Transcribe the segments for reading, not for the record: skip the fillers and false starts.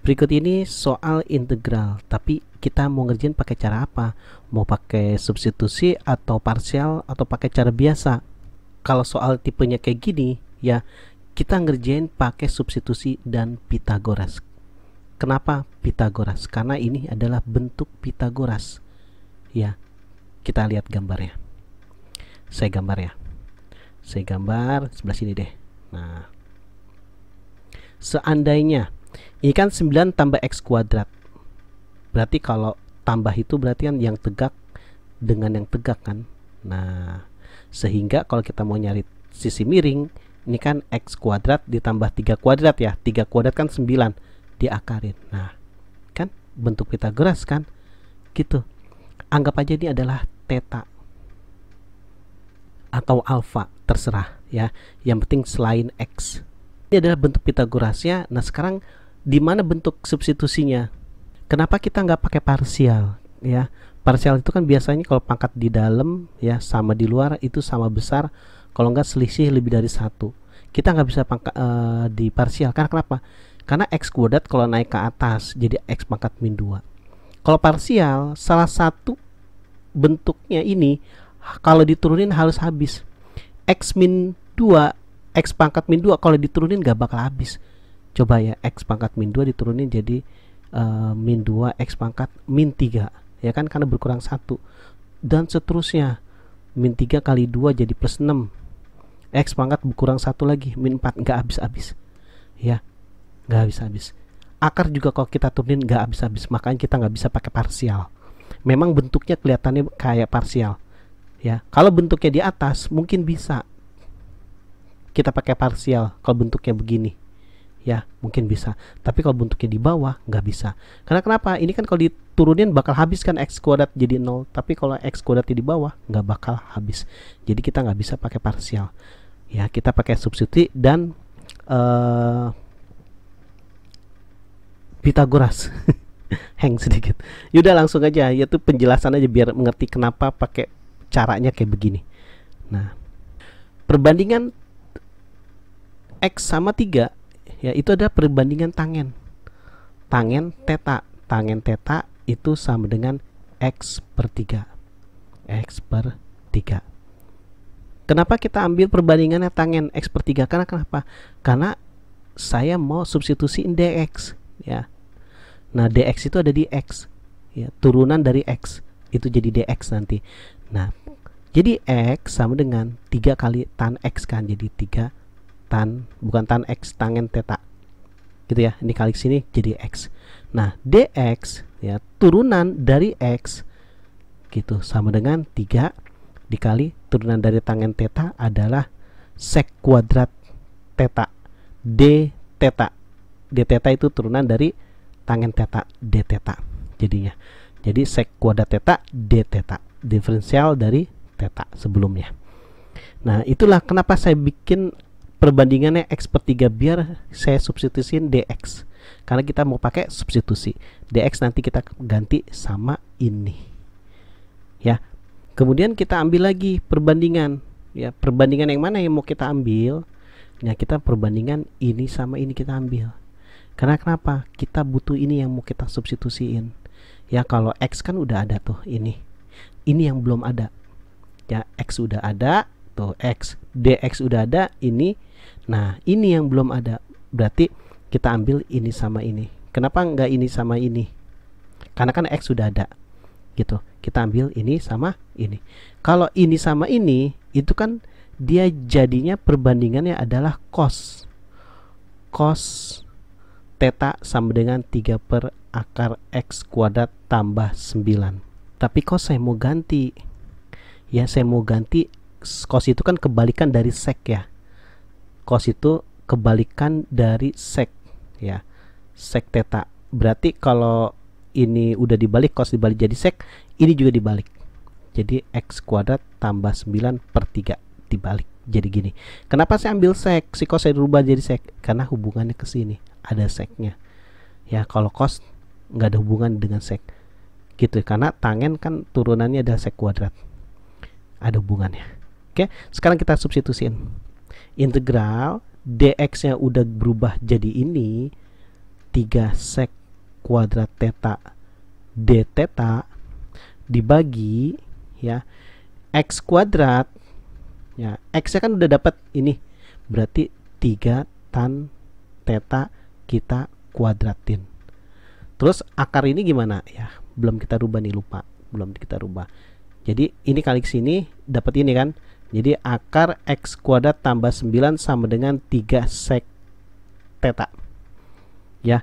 Berikut ini soal integral, tapi kita mau ngerjain pakai cara apa? Mau pakai substitusi atau parsial atau pakai cara biasa? Kalau soal tipenya kayak gini, ya kita ngerjain pakai substitusi dan Pitagoras. Kenapa Pitagoras? Karena ini adalah bentuk Pitagoras. Ya, kita lihat gambarnya. Saya gambar ya. Saya gambar sebelah sini deh. Nah, seandainya ini kan 9 tambah X kuadrat. Berarti kalau tambah itu berarti kan yang tegak dengan yang tegak kan. Nah, sehingga kalau kita mau nyari sisi miring, ini kan X kuadrat ditambah 3 kuadrat ya. 3 kuadrat kan 9, diakarin. Nah, kan bentuk Pitagoras kan. Gitu. Anggap aja ini adalah theta atau alfa, terserah ya. Yang penting selain X. Ini adalah bentuk Pitagorasnya. Nah, sekarang di mana bentuk substitusinya? Kenapa kita nggak pakai parsial ya? Parsial itu kan biasanya kalau pangkat di dalam ya sama di luar itu sama besar, kalau nggak selisih lebih dari 1. Kita nggak bisa di parsial. Karena kenapa? Karena X kuadrat kalau naik ke atas jadi X pangkat min 2. Kalau parsial, salah satu bentuknya ini kalau diturunin harus habis. X min 2, X pangkat min 2 kalau diturunin nggak bakal habis. Coba ya, X pangkat min 2 diturunin jadi min 2 X pangkat min 3 ya kan, karena berkurang 1. Dan seterusnya, min 3 kali 2 jadi plus 6, X pangkat berkurang 1 lagi, min 4. Nggak habis-habis ya, nggak habis-habis. Akar juga kalau kita turunin nggak habis-habis. Makanya kita nggak bisa pakai parsial. Memang bentuknya kelihatannya kayak parsial ya. Kalau bentuknya di atas mungkin bisa kita pakai parsial kalau bentuknya begini ya, mungkin bisa. Tapi kalau bentuknya di bawah nggak bisa. Karena kenapa? Ini kan kalau diturunin bakal habis kan X kuadrat jadi 0. Tapi kalau X kuadrat di bawah nggak bakal habis. Jadi kita nggak bisa pakai parsial ya, kita pakai substitusi dan Pitagoras. Hang sedikit. Yaudah langsung aja, yaitu penjelasan aja biar mengerti kenapa pakai caranya kayak begini. Nah, perbandingan X sama 3 ya, itu ada perbandingan tangen. Tangen theta. Tangen theta itu sama dengan X per 3. X per 3. Kenapa kita ambil perbandingannya tangen X per 3? Karena kenapa? Karena saya mau substitusiin dx ya. Nah, dx itu ada di X ya, turunan dari X itu jadi dx nanti. Nah, jadi X sama dengan 3 kali tan X kan, jadi 3 tan, bukan tan X, tangen theta gitu ya, ini kali sini jadi X. Nah, dx ya turunan dari X gitu sama dengan 3 dikali turunan dari tangen theta adalah sek kuadrat theta d theta. D theta itu turunan dari tangen theta d theta jadinya. Jadi sek kuadrat theta d theta, diferensial dari theta sebelumnya. Nah, itulah kenapa saya bikin perbandingannya X per 3 biar saya substitusiin dx. Karena kita mau pakai substitusi. Dx nanti kita ganti sama ini. Ya. Kemudian kita ambil lagi perbandingan. Ya, perbandingan yang mana yang mau kita ambil? Nah, kita perbandingan ini sama ini kita ambil. Karena kenapa? Kita butuh ini yang mau kita substitusiin. Ya, kalau X kan udah ada tuh ini. Ini yang belum ada. Ya, X udah ada, tuh X, dx udah ada, ini. Nah, ini yang belum ada. Berarti kita ambil ini sama ini. Kenapa enggak ini sama ini? Karena kan X sudah ada. Gitu. Kita ambil ini sama ini. Kalau ini sama ini, itu kan dia jadinya perbandingannya adalah cos. Cos theta sama dengan 3 per akar X kuadrat tambah 9. Tapi cos saya mau ganti. Ya, saya mau ganti. Cos itu kan kebalikan dari sek ya. Cos itu kebalikan dari sek ya. Sek theta. Berarti kalau ini udah dibalik, cos dibalik jadi sek, ini juga dibalik. Jadi X kuadrat tambah 9 per 3 dibalik. Jadi gini. Kenapa saya ambil sek? Si cos saya rubah jadi sek. Karena hubungannya ke sini. Ada seknya. Ya, kalau cos nggak ada hubungan dengan sek. Gitu. Karena tangen kan turunannya ada sek kuadrat. Ada hubungannya. Oke, sekarang kita substitusiin. Integral dx nya udah berubah jadi ini 3 sek kuadrat theta d theta dibagi ya x kuadrat, ya x nya kan udah dapat ini, berarti 3 tan theta kita kuadratin. Terus akar ini gimana ya, belum kita rubah nih, lupa belum kita rubah. Jadi ini kali ke sini dapat ini kan, jadi akar x kuadrat tambah 9 sama dengan 3 sek theta ya,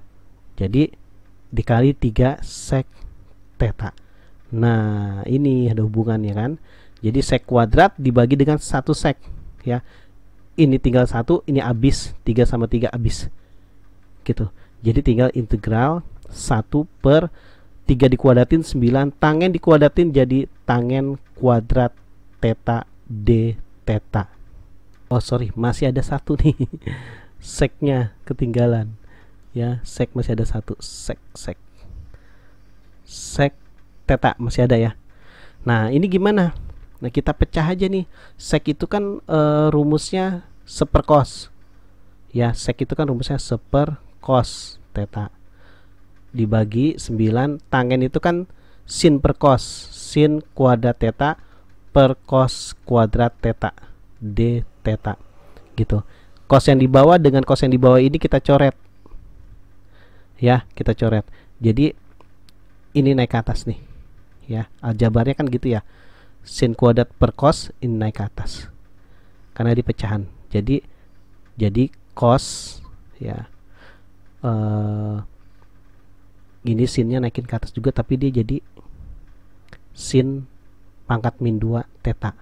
jadi dikali 3 sek theta. Nah ini ada hubungannya kan, jadi sek kuadrat dibagi dengan 1 sek ya, ini tinggal 1, ini habis 3 sama 3 habis gitu. Jadi tinggal integral 1 per 3 dikuadratin 9, tangen dikuadratin jadi tangen kuadrat theta d theta. Oh sorry, masih ada satu nih seknya ketinggalan ya, sek masih ada satu, sek theta masih ada ya. Nah ini gimana? Nah kita pecah aja nih. Sek itu kan rumusnya seperkos ya, sek itu kan rumusnya seperkos theta dibagi 9, tangen itu kan sin per cos, sin kuadrat theta per cos kuadrat theta d theta gitu. Cos yang di bawah dengan cos yang di bawah ini kita coret ya, kita coret. Jadi ini naik ke atas nih ya, aljabarnya kan gitu ya, sin kuadrat per cos ini naik ke atas karena di pecahan. Jadi cos ya, ini sinnya naikin ke atas juga, tapi dia jadi sin pangkat min 2 theta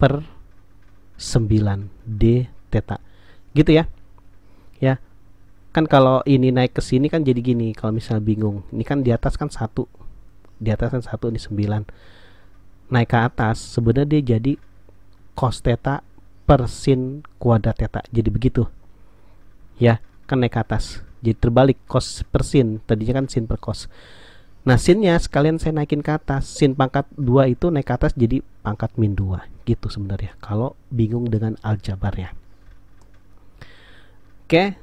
per 9 d theta gitu ya. Ya kan kalau ini naik ke sini kan jadi gini, kalau misalnya bingung, ini kan di atas kan 1, di atas kan 1, ini 9, naik ke atas sebenarnya dia jadi cos theta per sin kuadrat theta, jadi begitu ya, kan naik ke atas jadi terbalik, cos per sin, tadinya kan sin per cos. Nah sinnya sekalian saya naikin ke atas, sin pangkat 2 itu naik ke atas jadi pangkat min 2 gitu sebenarnya kalau bingung dengan aljabarnya. Oke,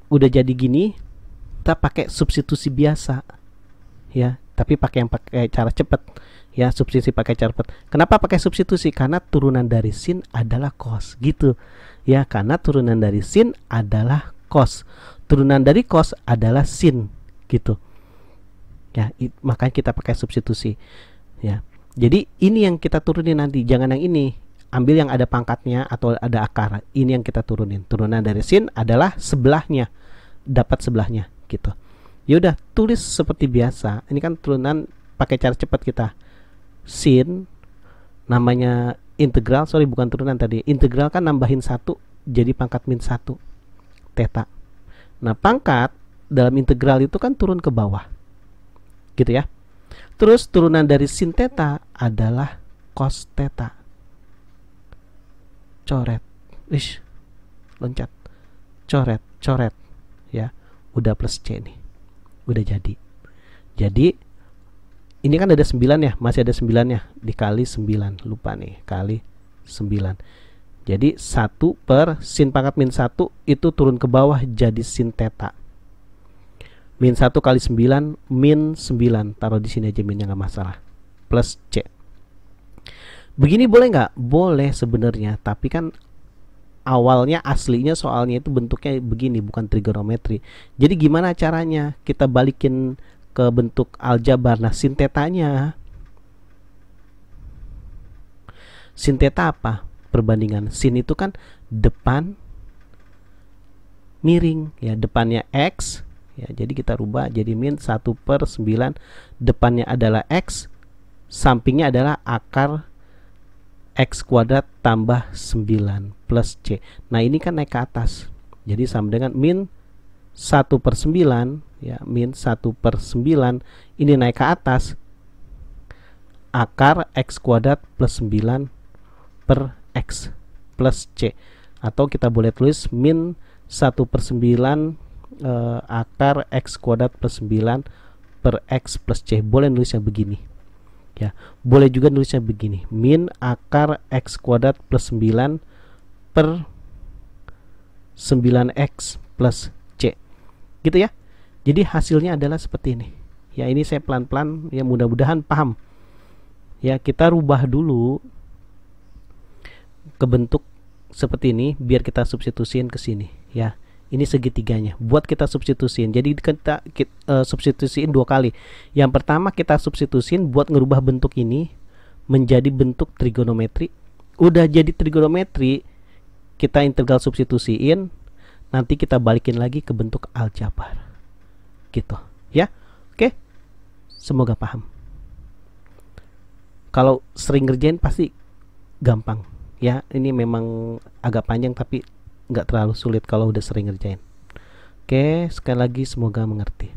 udah jadi gini, kita pakai substitusi biasa ya, tapi pakai yang pakai cara cepat ya, substitusi pakai cara cepat. Kenapa pakai substitusi? Karena turunan dari sin adalah cos gitu ya, karena turunan dari sin adalah cos, turunan dari cos adalah sin gitu ya, makanya kita pakai substitusi ya. Jadi ini yang kita turunin nanti, jangan yang ini, ambil yang ada pangkatnya atau ada akar, ini yang kita turunin. Turunan dari sin adalah sebelahnya, dapat sebelahnya gitu. Ya udah, tulis seperti biasa. Ini kan turunan pakai cara cepat kita. Sin namanya integral, sorry bukan turunan tadi, integral kan nambahin 1 jadi pangkat min 1 theta. Nah pangkat dalam integral itu kan turun ke bawah gitu ya. Terus turunan dari sin theta adalah cos theta. Coret, loncat, coret ya, udah plus c nih, udah jadi. Jadi ini kan ada 9 ya, masih ada 9 nya, dikali 9, lupa nih, kali 9. Jadi 1 per sin pangkat min 1 itu turun ke bawah jadi sin theta. Min 1 kali 9, min 9. Taruh di sini aja minnya, nggak masalah. Plus C. Begini boleh nggak? Boleh sebenarnya, tapi kan awalnya aslinya soalnya itu bentuknya begini, bukan trigonometri. Jadi gimana caranya? Kita balikin ke bentuk aljabar. Nah sin tetanya, sin theta apa? Perbandingan sin itu kan depan miring ya, depannya x ya, jadi kita rubah jadi min 1 per 9, depannya adalah x, sampingnya adalah akar x kuadrat tambah 9 plus c. Nah ini kan naik ke atas, jadi sama dengan min 1 per 9 ya, min 1 per 9 ini naik ke atas, akar x kuadrat plus 9 per x plus c, atau kita boleh tulis min 1 per 9 akar x kuadrat plus 9 per x plus c, boleh nulisnya begini Ya, boleh juga nulisnya begini, min akar x kuadrat plus 9 per 9x plus c, gitu ya. Jadi hasilnya adalah seperti ini. Ya, ini saya pelan-pelan, ya mudah-mudahan paham. Ya, kita rubah dulu ke bentuk seperti ini biar kita substitusiin ke sini ya. Ini segitiganya buat kita substitusiin. Jadi kita substitusiin dua kali. Yang pertama kita substitusiin buat ngerubah bentuk ini menjadi bentuk trigonometri. Udah jadi trigonometri, kita integral substitusiin, nanti kita balikin lagi ke bentuk aljabar. Gitu ya. Oke. Semoga paham. Kalau sering ngerjain pasti gampang ya. Ini memang agak panjang tapi nggak terlalu sulit kalau udah sering ngerjain. Oke, sekali lagi semoga mengerti.